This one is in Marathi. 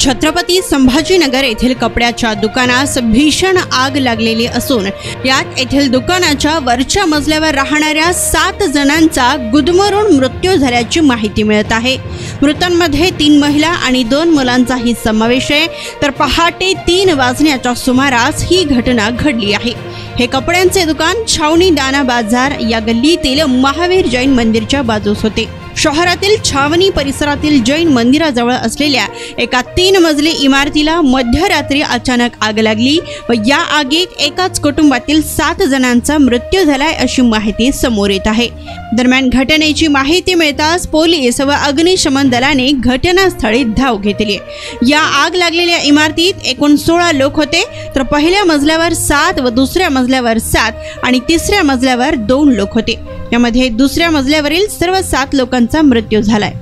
छत्रपती संभाजीनगर येथील कपड्याच्या दुकानास भीषण आग लागलेली असून यात येथील दुकानाच्या वरच्या मजल्यावर राहणाऱ्या 7 जणांचा गुदमरून मृत्यू झाल्याची माहिती मिळत आहे। मृतांमध्ये 3 महिला आणि 2 मुलांचाही समावेश आहे। तर पहाटे 3 वाजण्याच्या सुमारास ही घटना घडली आहे। हे कपड्यांचे दुकान छावणी दाना बाजार या गल्लीतील महावीर जैन मंदिरच्या बाजूस होते। शहरातील छावणी परिसरातील जैन मंदिराजवळ असलेल्या एका 3 मजली इमारतीला मध्यरात्री अचानक आग लागली व या आगीत एकाच कुटुंबातील 7 जणांचा मृत्यू झालाय अशी माहिती समोर येत आहे। दरम्यान घटनेची माहिती मिळताच पोलीस व अग्निशमन दलाने घटनास्थळी धाव घेतली। या आग लागलेल्या इमारतीत एकूण 16 लोक होते। तर पहिल्या मजल्यावर 7 व दुसऱ्या मजल्यावर 7 आणि तिसऱ्या मजल्यावर 2 लोक होते। यामध्ये दुसऱ्या मजल्यावरील सर्व 7 लोकांचा मृत्यू झालाय।